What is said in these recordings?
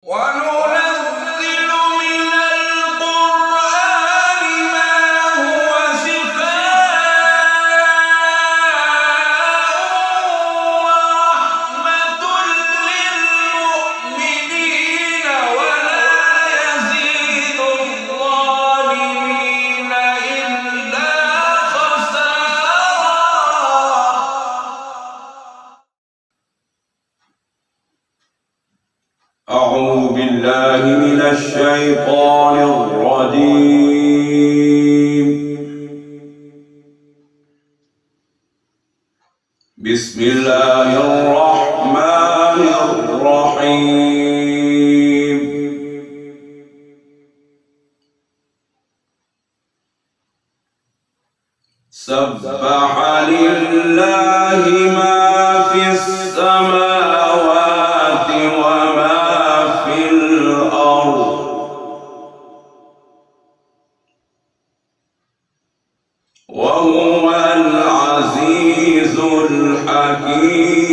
وننزل من القرآن ما هو شفاء ورحمة للمؤمنين ولا يزيد الظالمين إلا خسارا. أعوذ بالله من الشيطان الرجيم. بسم الله الرحمن الرحيم. سبح لله ما في السماوات وما في الأرض وهو العزيز الحكيم.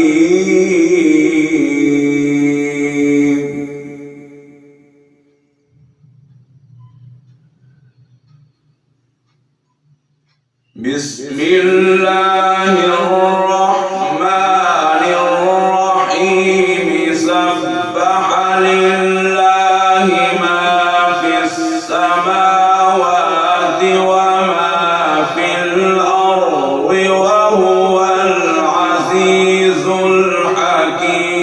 بسم الله الرحمن الرحيم. سبح لله ما في السماوات وما في الأرض وهو العزيز الحكيم.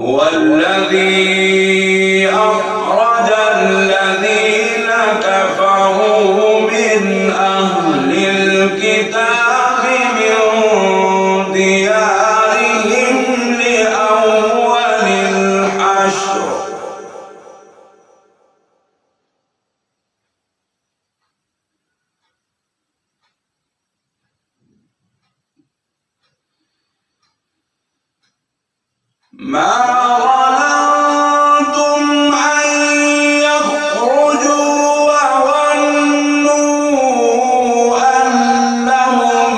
هو الذي أخرج الذين كفروا من أهل الكتاب من ديارهم لأول الحشر ما ظننتم أن يخرجوا وظنوا أنهم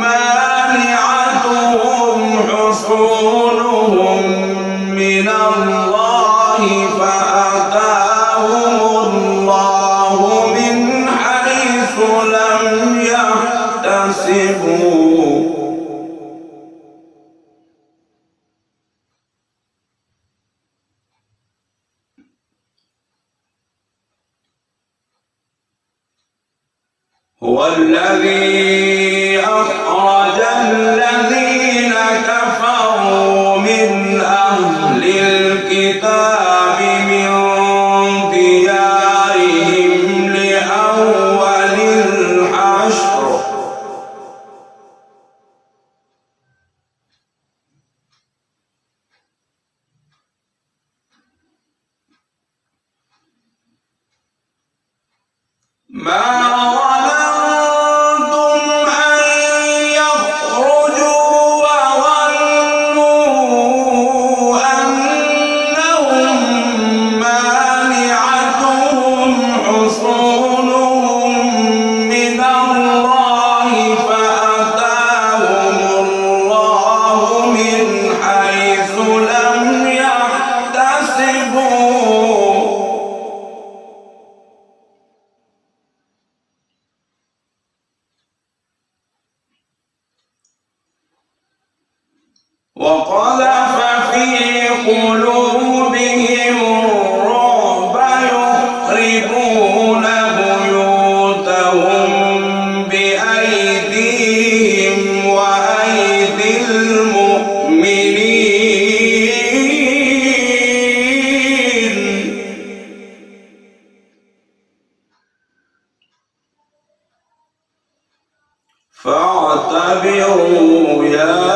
مانعتهم حصونهم من الله فأتاهم الله من حيث لم يحتسبوا هو الذي أخرج الذين كفروا من أهل الكتاب من ديارهم لأول الحشر ما وقذف في قلوبهم الرعب يخربون بيوتهم بأيديهم وأيدي المؤمنين فاعتبروا يا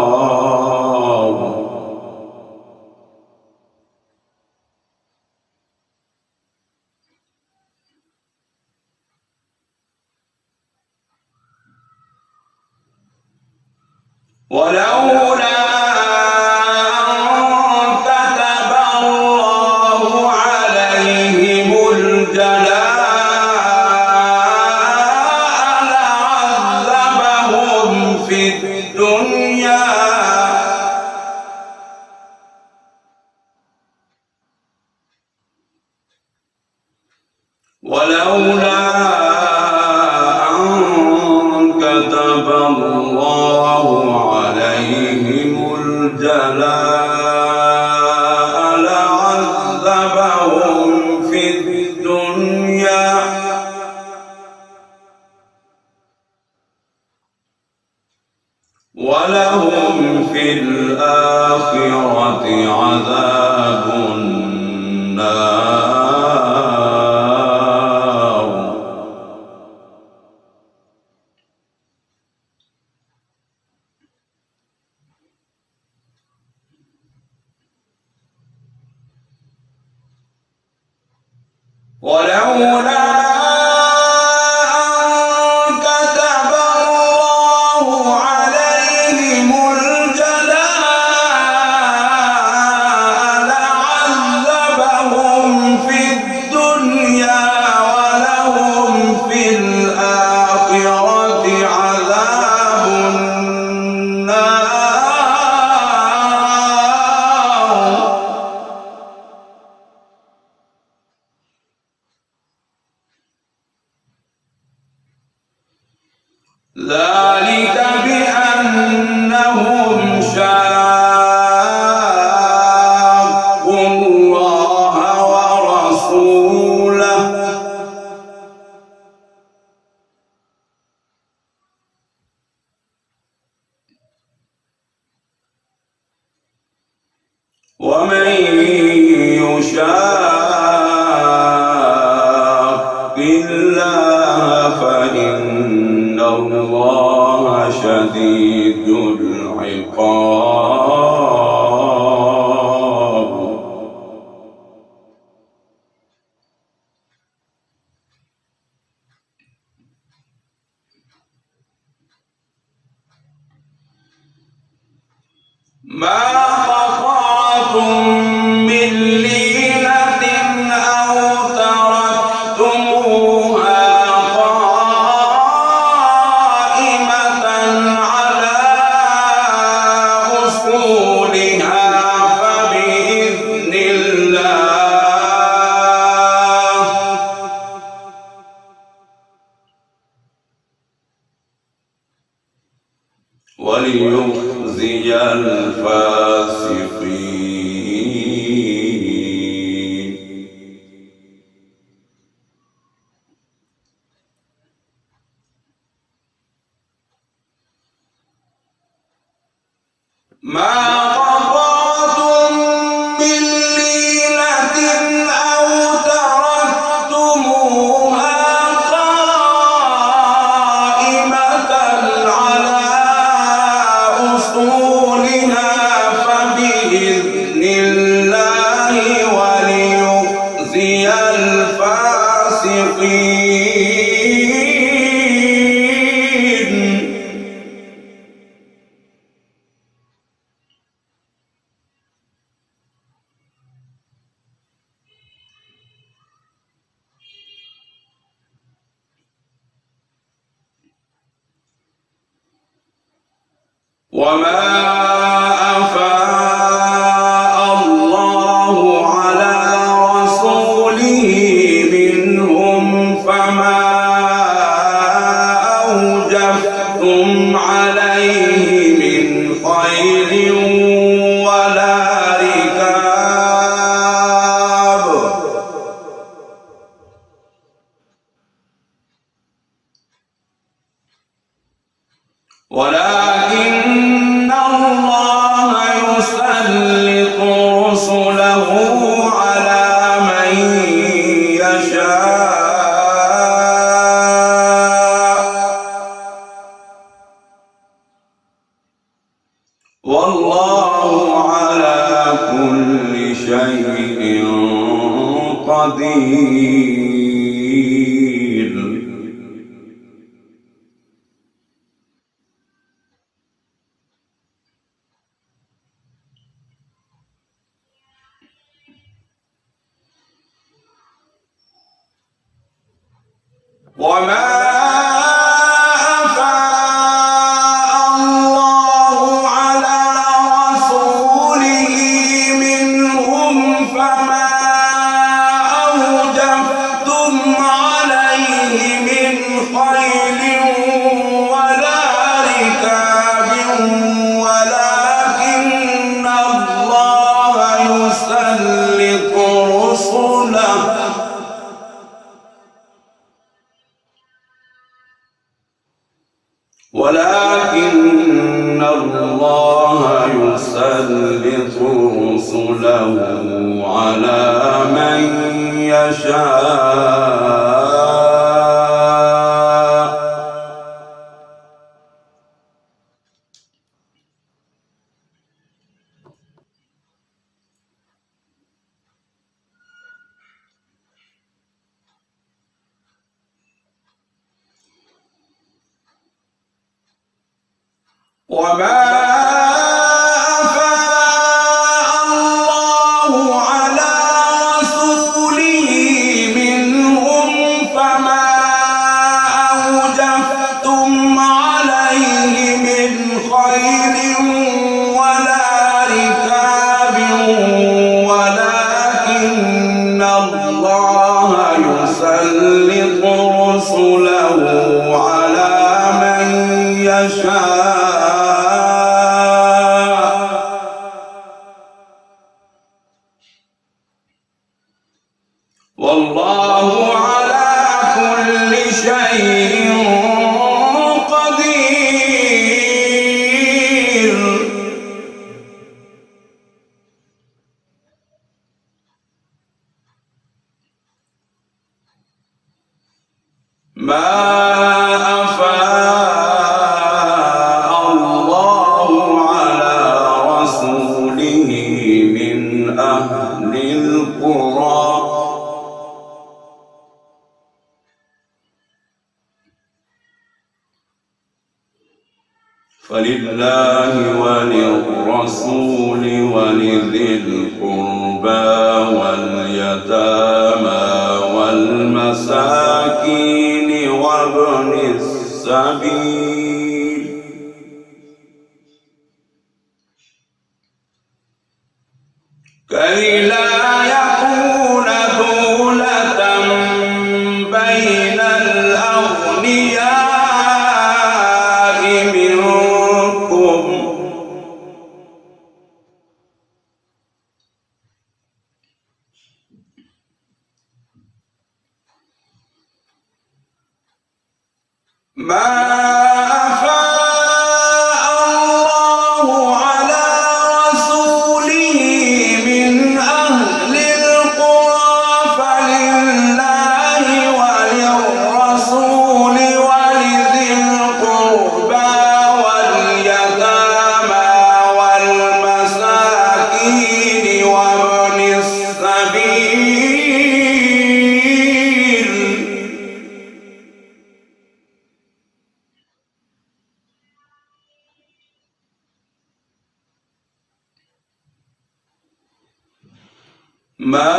الأبصار. ولولا ولهم في الآخرة عذاب النار. ولولا ذلك بأنهم شاقوا الله ورسوله ومن يشاق الله فإن الله شديد العقاب. ما قطعتم من لينة أو تركتموها قائمة على أصولها فبإذن الله وليخزي الفاسقين. ما قطعتم من لينة أو تركتموها قائمة على أصولها فبإذن الله وليخزي الفاسقين. وما أفاء الله على رسوله منهم فما أوجفتم عليه من خيل ولا ركاب ولكن الله يسلط رسله على من يشاء والله على كل شيء قدير. وما أفاء الله على رسوله منهم فما أوجفتم عليه من خيل ولا ركاب ولكن الله يسلط رسله ولكن الله يسلط رسله على من يشاء وما أفاء الله على رسوله منهم فما أوجفتم عليه من خيل ولا ركاب ولكن الله يسلط رسله على من يشاء والله على كل شيء قدير. ما أفاء الله على رسوله من أهل القرى فلله وللرسول ولذي القربى واليتامى والمساكين وابن السبيل كي لا يكون دولة بين الأغنياء منكم ما أفاء الله على رسوله من أهل القرى فلله وللرسول ولذي القربى واليتامى والمساكين وابن السبيل ما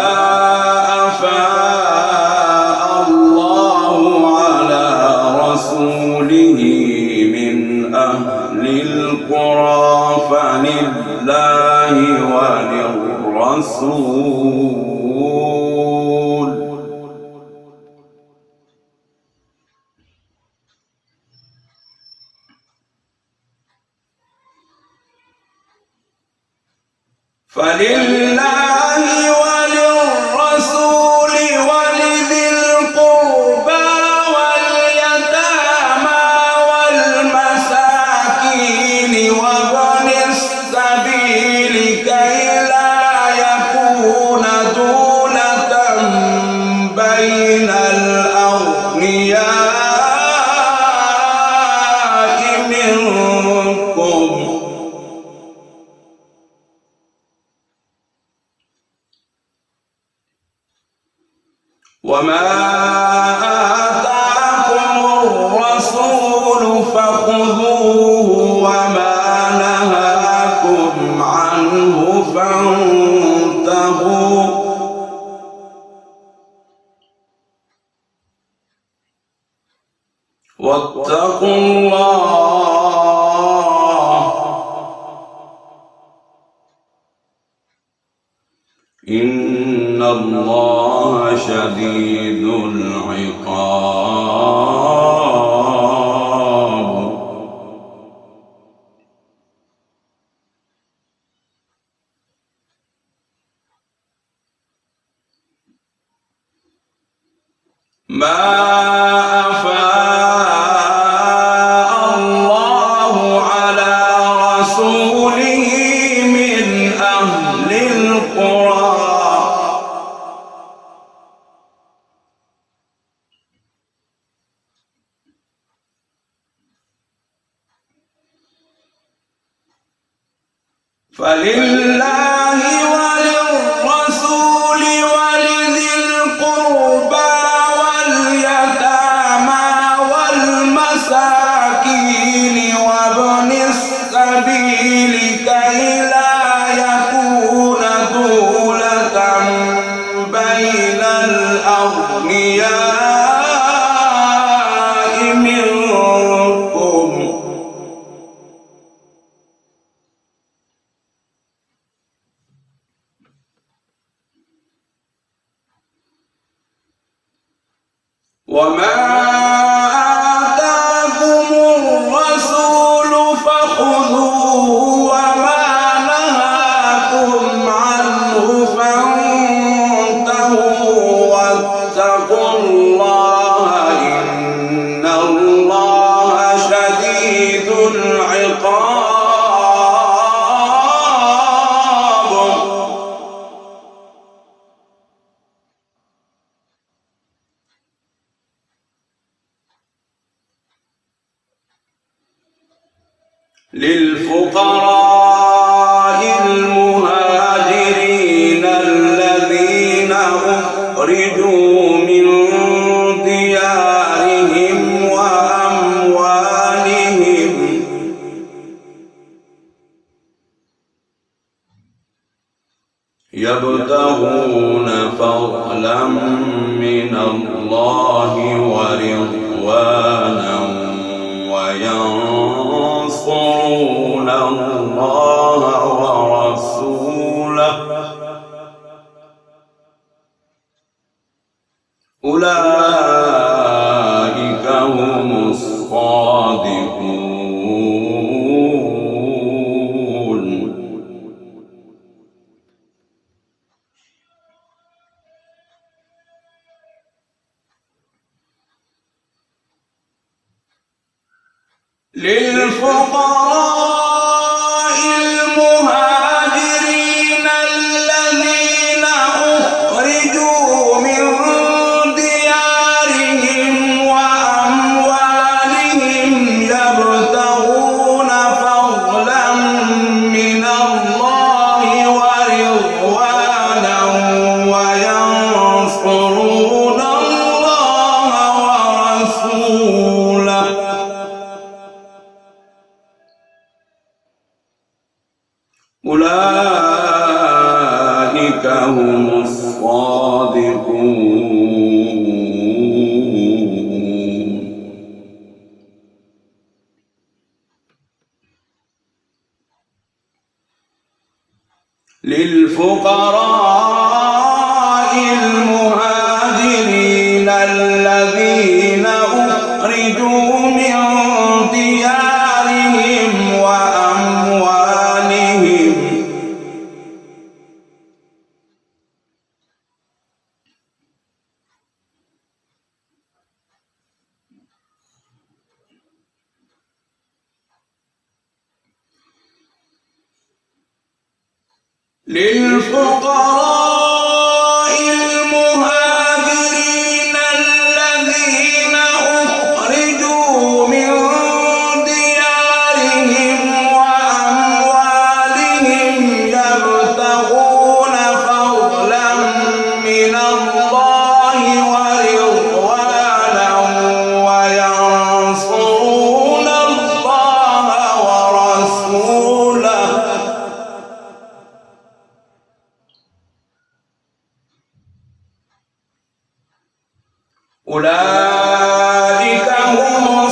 أفاء الله على رسوله من أهل القرى فلله وللرسول ولذي القربى واليتامى والمساكين وابن السبيل كي لا يكون دولة بين الأغنياء منكم وما آتاكم الرسول فخذوه وما نهاكم عنه فانتهوا واتقوا الله إن الله شديد العقاب. ما أفاء الله على فلله وللرسول ولذي القربى واليتامى والمساكين وابن السبيل كي لا يكون دولة بين الأغنياء منكم وما آتاكم الرسول فخذوه وما نهاكم عنه فانتهوا واتقوا الله إن الله شديد العقاب للفقراء المهاجرين الذين أخرجوا من ديارهم وأموالهم يبتغون فضلا من الله ورضوانا وينصرون الله ورسوله أولئك هم الصادقون للفقراء المهاجرين الذين أخرجوا من ديارهم وأموالهم يبتغون فضلا من الله ورضوانا وينصرون الله ورسوله أولئك هم الصادقون للفقراء المهاجرين الذين أخرجوا من ديارهم وأموالهم للفقراء المهاجرين الذين أخرجوا من ديارهم وأموالهم يبتغون فضلا من الله ورضوانا وينصرون الله ورسوله أولئك هم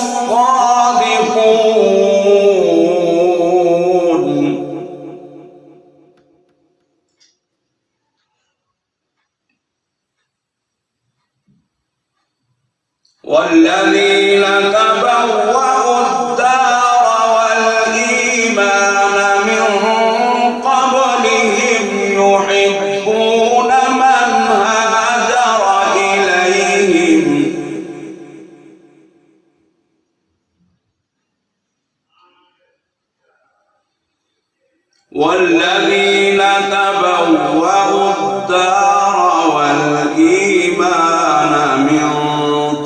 الصادقون والذين تبوأوا الدار والإيمان من قبلهم يحبون من هاجر إليهم والذين تبوأوا الدار والإيمان من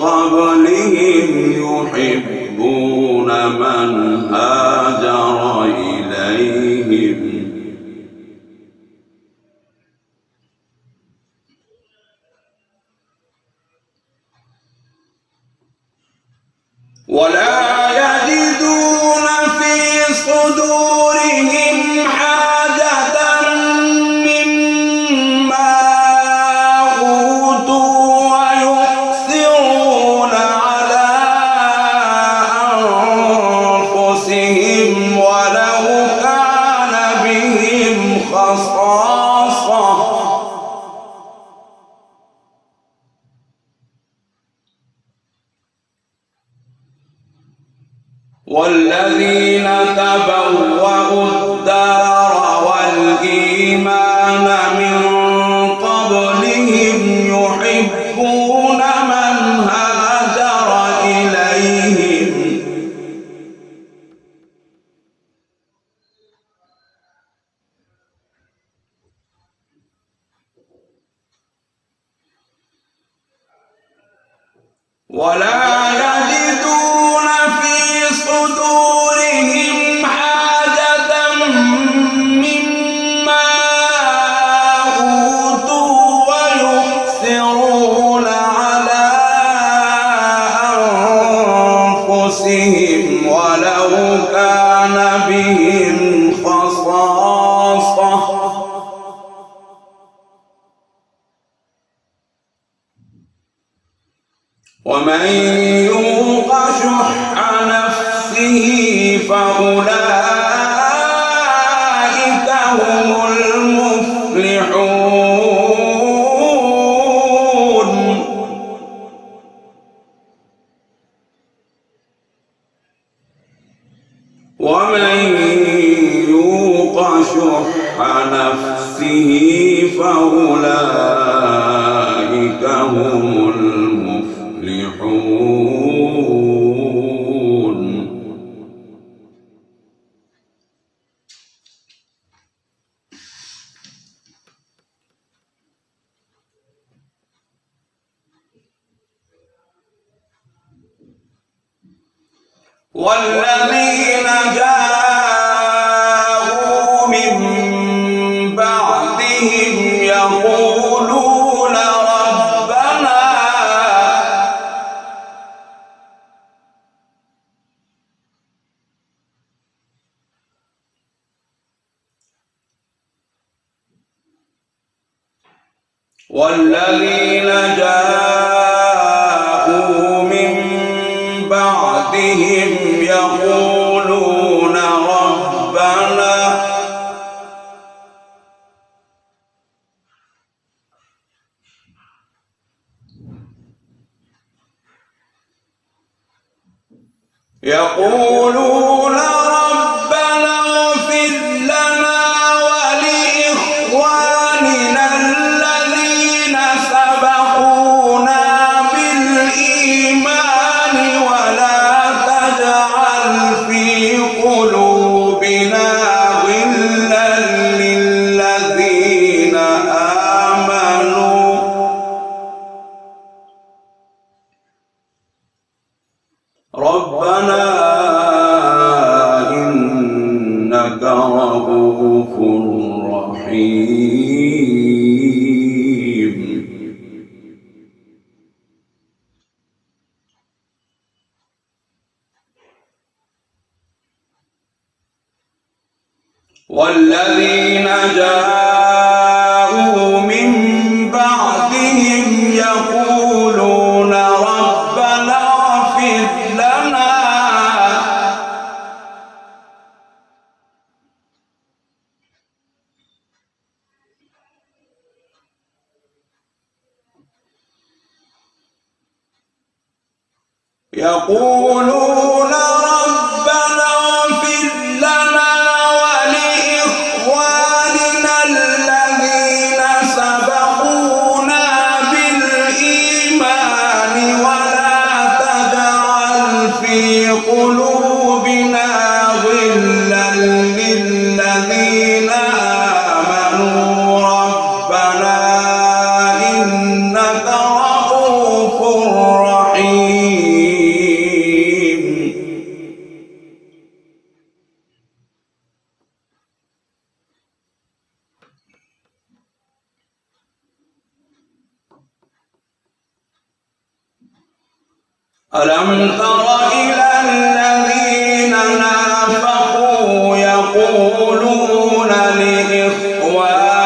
قبلهم يحبون من هاجر إليهم ولا يجدون في صدورهم حاجة مما أوتوا ويؤثرون على أنفسهم ولو كان بهم خصاصة والذين تبوأوا الدار والإيمان من قبلهم يحبون من هاجر إليهم ولا يجدون في صدورهم حاجة مما أوتوا ويؤثرون على أنفسهم ولو كان بهم خصاصة ومن يوق شح نفسه فأولئك هم المفلحون ومن يوق شح نفسه فأولئك هم المفلحون والذين جاءوا من بعدهم يقولون والذين جاءوا من بعدهم يقولون ربنا ربنا اغفر لنا ولإخواننا الذين سبقونا بالإيمان ولا تجعل في قلوبنا غلا للذين آمنوا ربنا إنك رؤوف رحيم والذين جاءوا من بعدهم يقولون ربنا اغفر لنا يقولون ربنا اغفر لنا ولإخواننا الذين سبقونا بالإيمان ولا تجعل في قلوبنا غلا للذين آمنوا ربنا إنك رؤوف رحيم ألم تر إلى الذين نافقوا يقولون لإخوانهم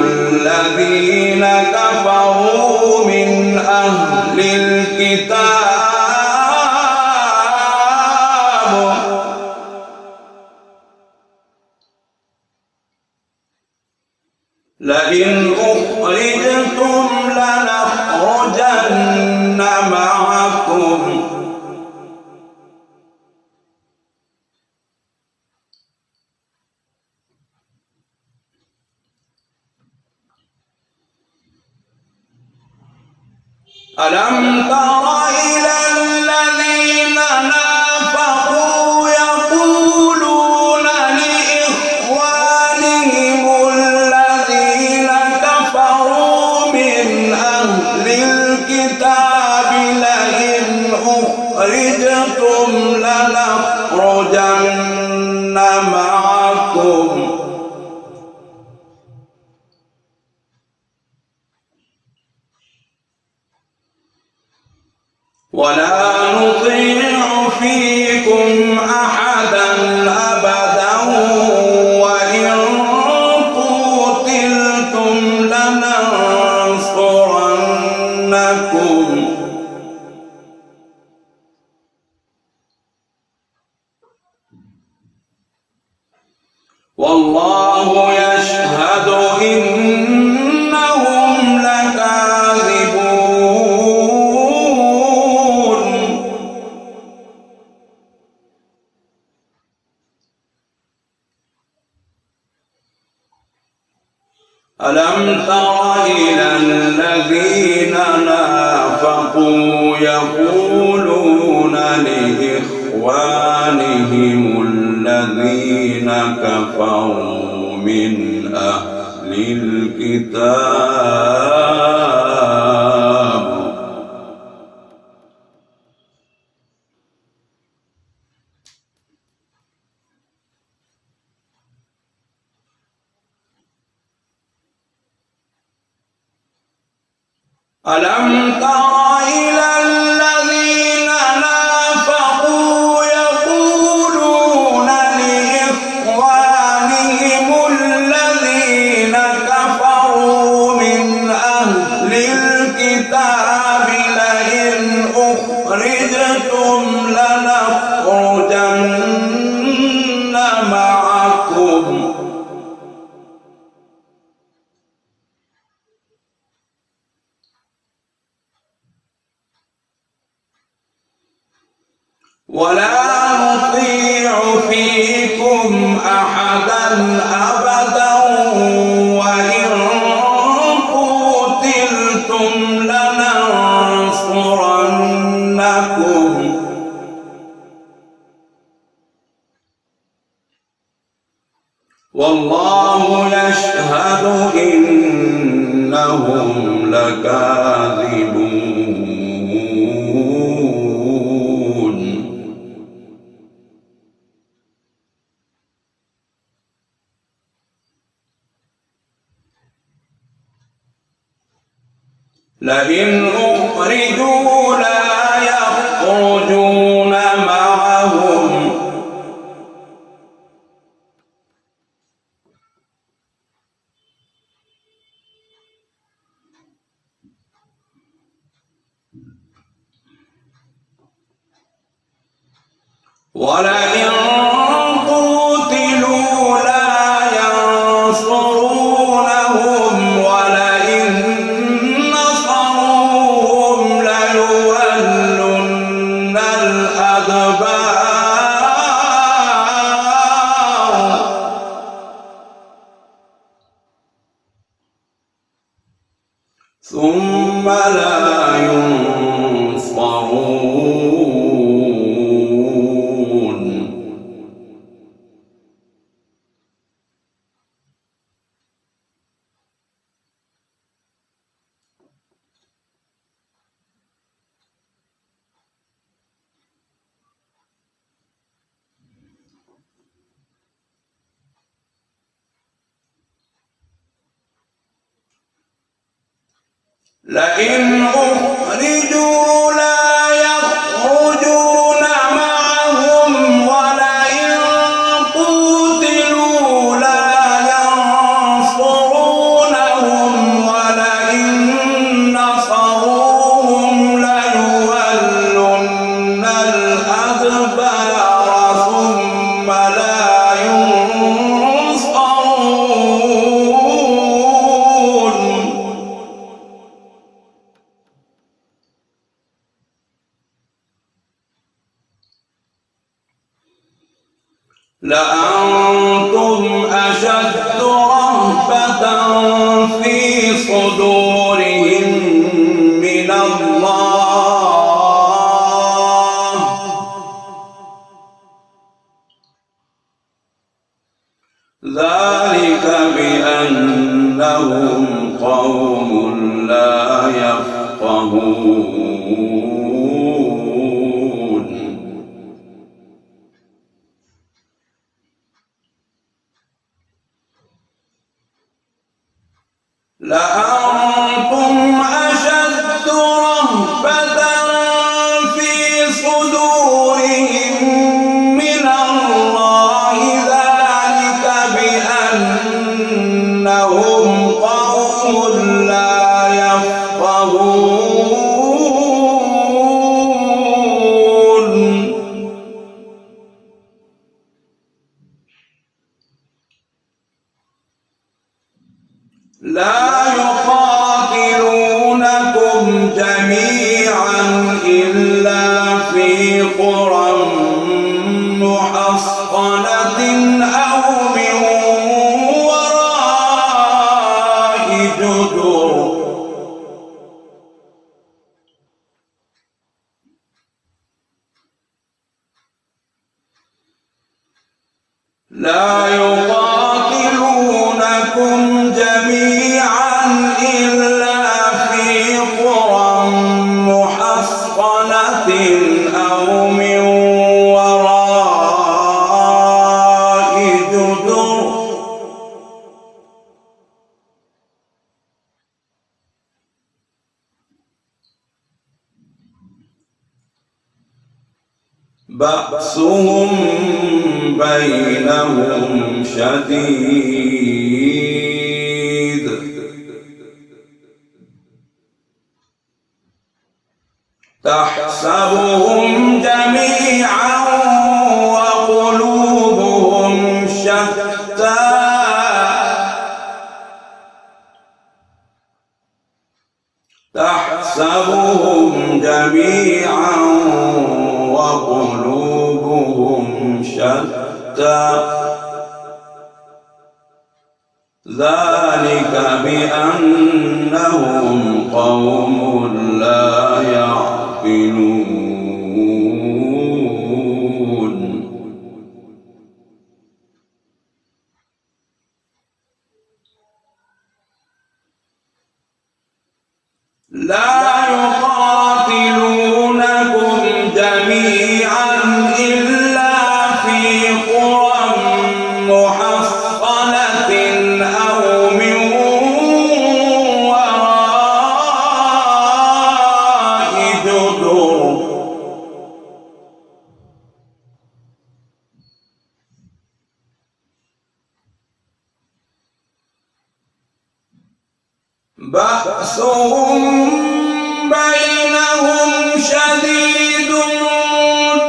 الذين كفروا من أهل الكتاب لئن أخرجتم لنخرجن معكم ألم تر إلى الذين نافقوا يقولون لإخوانهم الذين كفروا من أهل الكتاب لئن أخرجتم لنخرجن معكم ولا نطيع فيكم أحدا أبدا وإن قتلتم لننصرنكم والله يشهد إنهم لكاذبون ألم تر إلى الذين نافقوا يقولون لإخوانهم الذين كفروا من أهل الكتاب ألم تر إلى الذين نافقوا يقولون لإخوانهم الذين كفروا من أهل الكتاب لئن أخرجتم لنخرجن معكم ولا نطيع فيكم أحدا أبدا وإن قتلتم لننصرنكم والله يشهد إنهم لكاذبون لئن أخرجوا لا يخرجون معهم ولئن قتلوا لا ينصرونهم ولئن نصروهم ليولن الأدبار ثم لا ينصرون لئن أخرجوا لا يخرجون لأنتم أشد رهبة في صدورهم من الله، ذلك بأنهم قوم لا يفقهون. لأنتم أشد رهبة في صدورهم من الله، ذلك بأنهم قوم لا يفقهون. لا يقاتلونكم جميعا إلا في قرى محصنة أو من وراء جدر، لا يقاتلونكم جميعا إلا في قرى محصنة أو من وراء جدر، بأسهم بينهم شديد، تحسبهم جميعا وقلوبهم شتى، تحسبهم جميعا وقلوبهم شتى، ذلك بأنهم قوم لا يعقلون. لا يقاتلونكم جميعا إلا في قرى محصنة أو من وراء جدر، بأسهم بينهم شديد،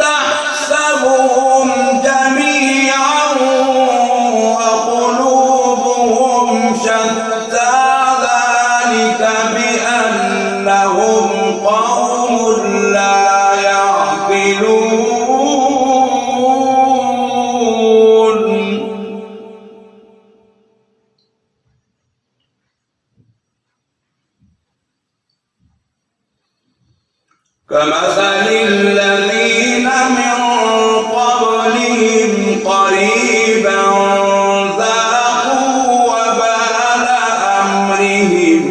تحسبهم جميعا وقلوبهم شتى، ذلك بأنهم قوم لا يعقلون. كمثل الذين من قبلهم قريبا ذاقوا وبال أمرهم،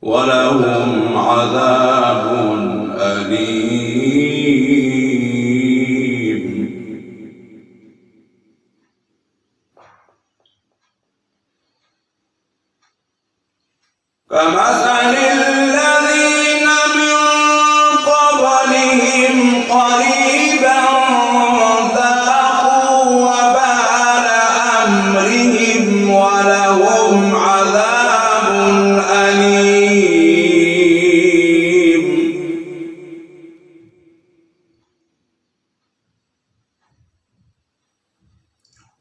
ولهم عذاب أليم. كمثل الذين من قبلهم قريبا ذاقوا وبال أمرهم، ولهم عذاب أليم.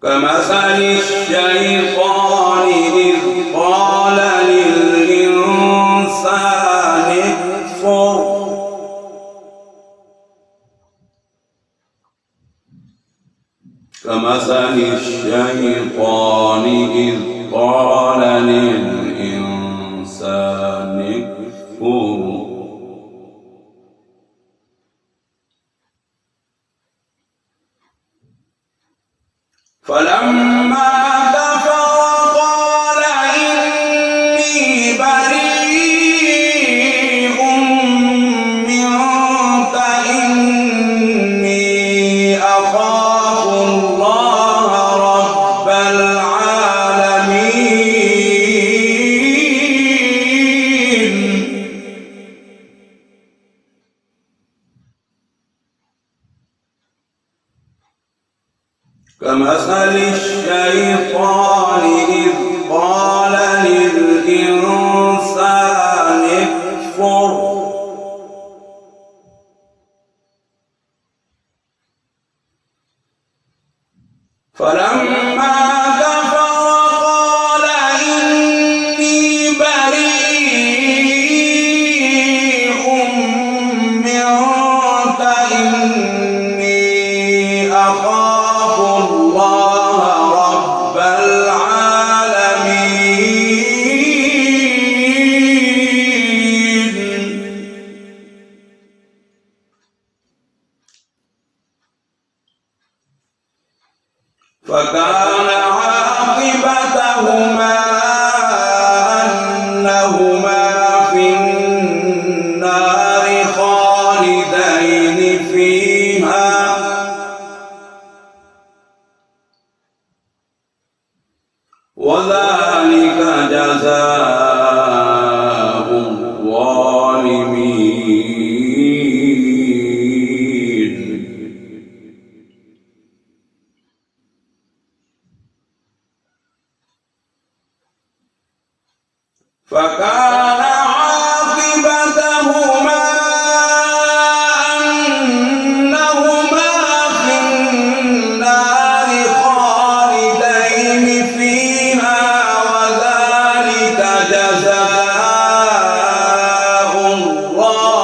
كمثل الشيطان إذ قال للإنسان كمثل الشيطان إذ قال للإنسان اكفر فلما كفر قال إني بريء منك إني أخاف الله رب العالمين كمثل الشيطان إذ قال للإنسان اكفر فلما كفر قال إني بريء منك إني أخاف الله رب العالمين فكان عاقبتهما أنهما في النار خالدين فيها وذلك جزاء الظالمين فكان عاقبتهما أنهما في النار خالدين فيها وذلك جزاء الظالمين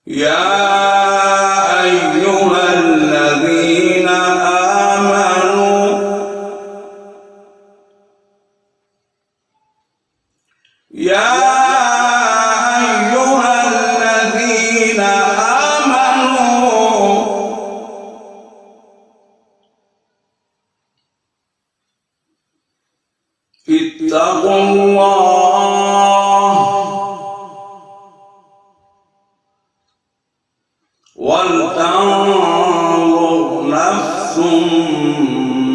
يا أيها الذين آمنوا اتقوا الله ولتنظر نفس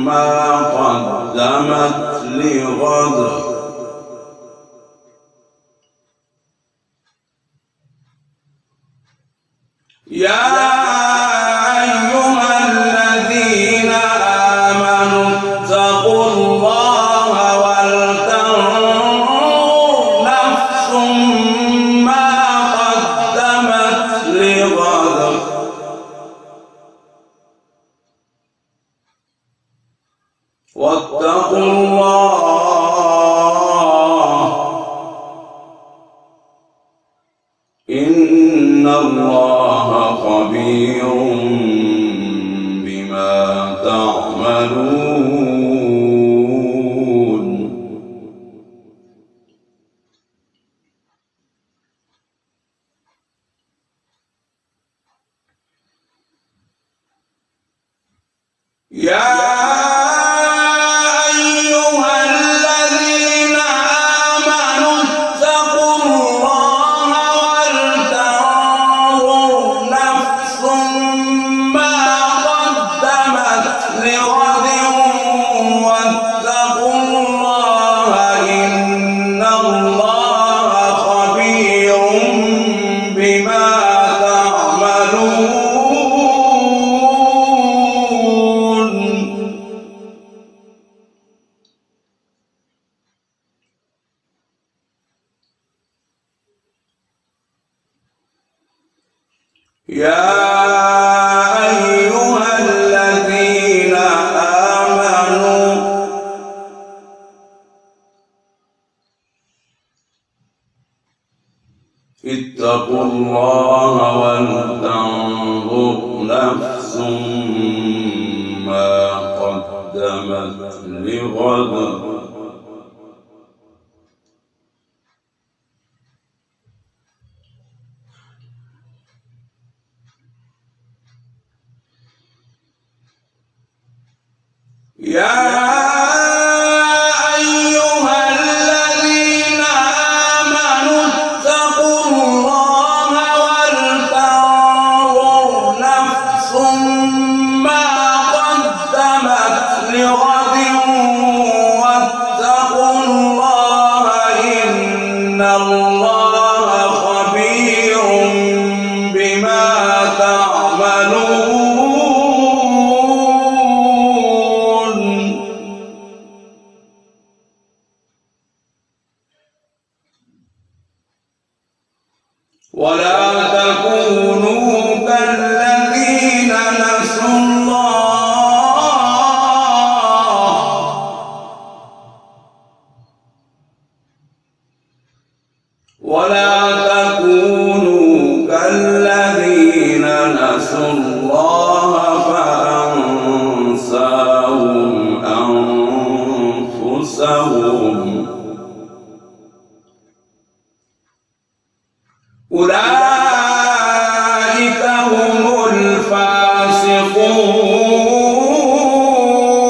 ما قدمت لغد يا أيها الذين آمنوا اتقوا الله ولتنظر نفس ما قدمت لغد واتقوا الله إن الله خبير بما تعملون يا أيها الذين آمنوا نفس ما قدمت لغد يا ولا تكونوا كالذين نسوا الله ولا تكونوا كالذين نسوا الله فأنساهم أنفسهم أولئك هم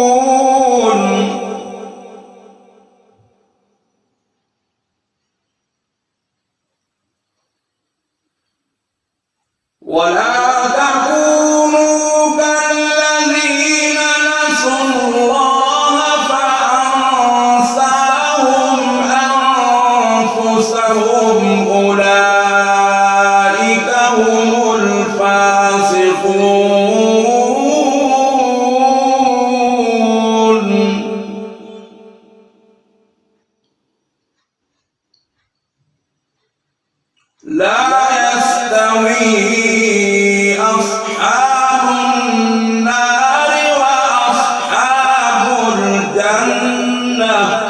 الفاسقون ولا تكونوا كالذين نسوا الله فأنساهم أنفسهم أولئك هم الفاسقون لا يستوي أصحاب النار وأصحاب الجنة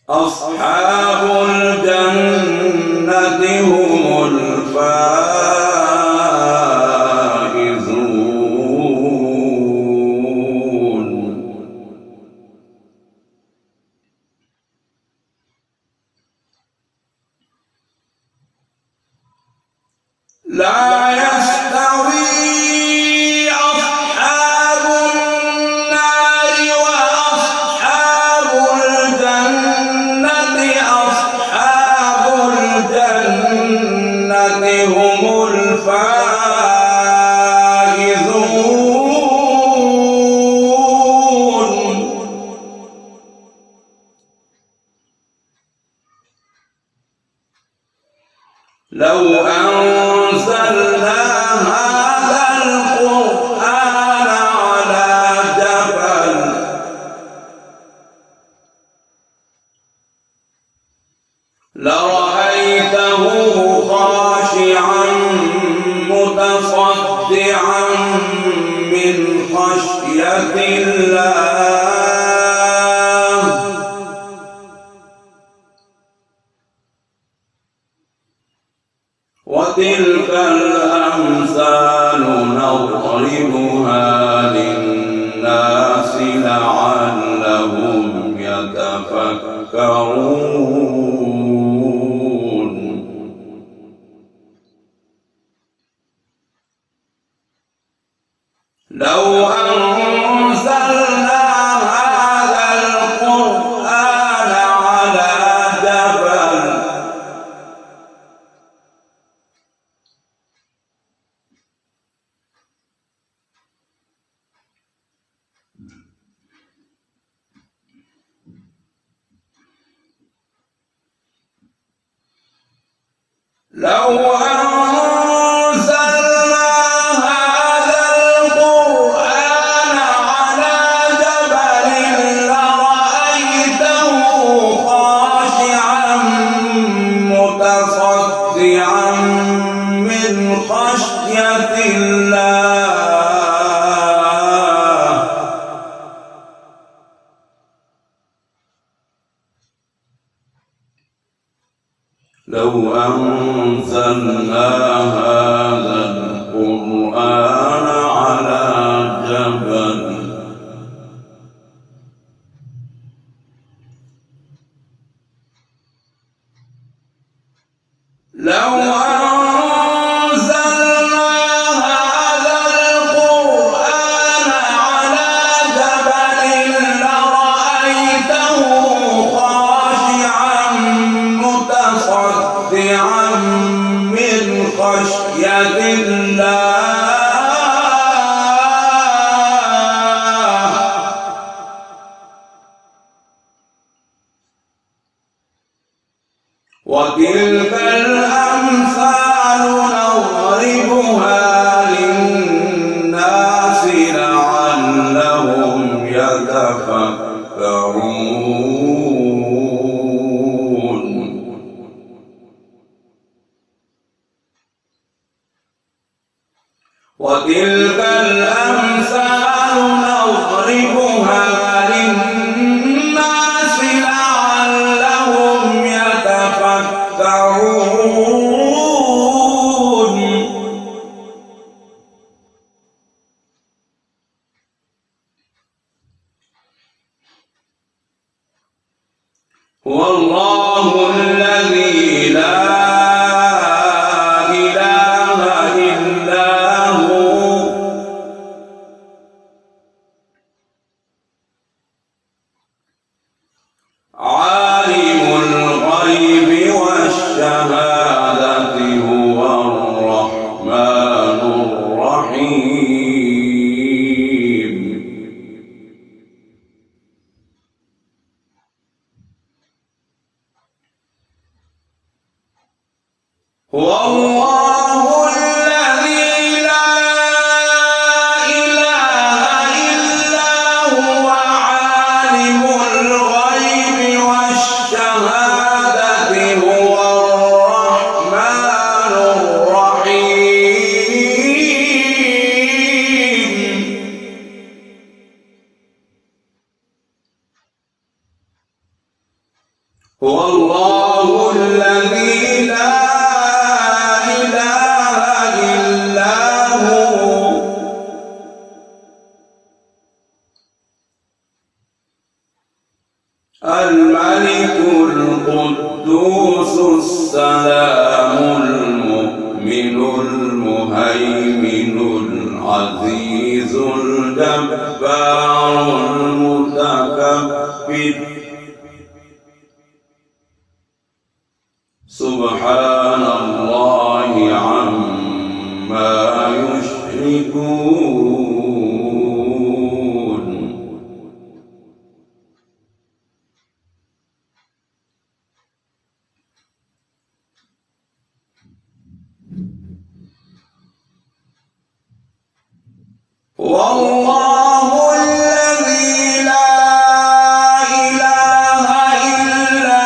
أصحاب الجنة هم الفائزون لا يستوي أصحاب النار وأصحاب الجنة أصحاب الجنة هم الفائزون لو أنزلنا هذا القرآن على جبل لرأيته خاشعا متصدعا من خشية الله وتلك الأمثال نضربها للناس لعلهم يتفكرون لو أنزلنا هذا القرآن على جبل لو أنزلنا هذا القرآن على جبل لرأيته خاشعا متصدعا من خشية الله لو أنزلنا هذا القرآن على جبل لرأيته خاشعا متصدعا من خشية الله. وتلك الأمثال نضربها للناس لعلهم يتفكرون. وتلك الأمثال نضربها للناس لعلهم يتفكرون. هو الله الذي لا إله إلا هو عالم الغيب والشهادة هو الرحمن الرحيم. هو الله الذي لا إله إلا هو عالم الغيب والشهادة هو الرحمن الرحيم. هو الله الذي لا إله إلا هو الملك القدوس السلام المؤمن المهيمن العزيز الجبار المتكبر سبحان الله عما يشركون. والله الذي لا إله إلا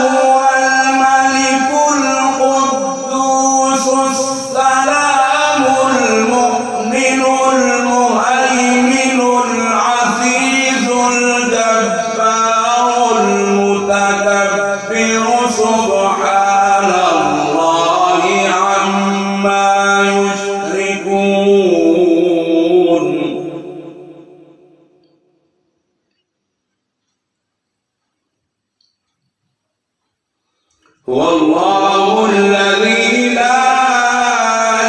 هو الملك القدوس السلام المؤمن المهيمن العزيز الجبار المتكبر سبحان الله عما يشركون. هو الله الذي لا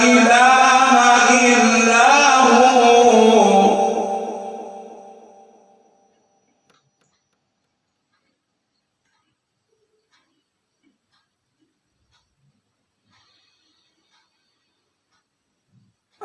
إله إلا هو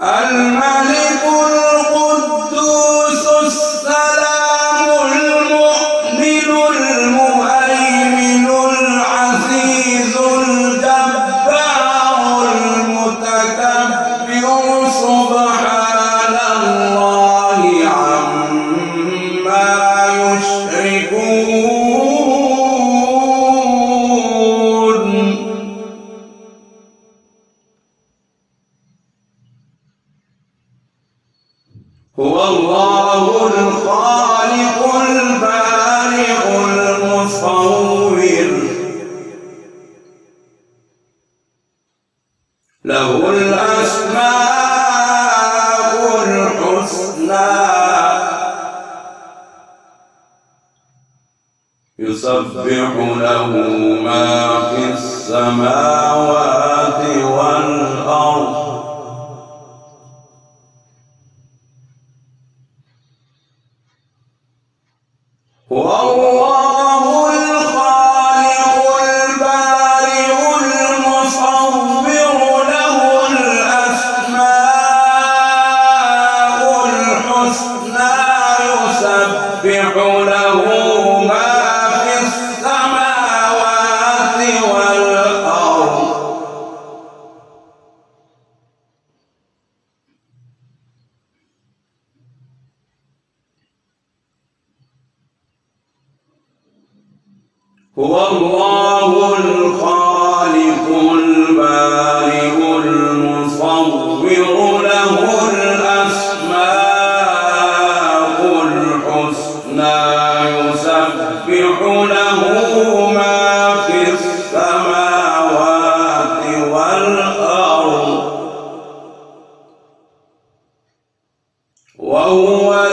الملك القدوس السلام المؤمن المهيمن العزيز الجبار المتكبر سبحان الله عما يشركون. له الأسماء الحسنى يسبح له ما في السماوات والأرض والله الخالق البارئ المصور له الأسماء الحسنى يسبح له ما في السماوات والأرض هو الله الخالق البارئ المصور له الأسماء الحسنى يسبح له ما في السماوات والأرض وهو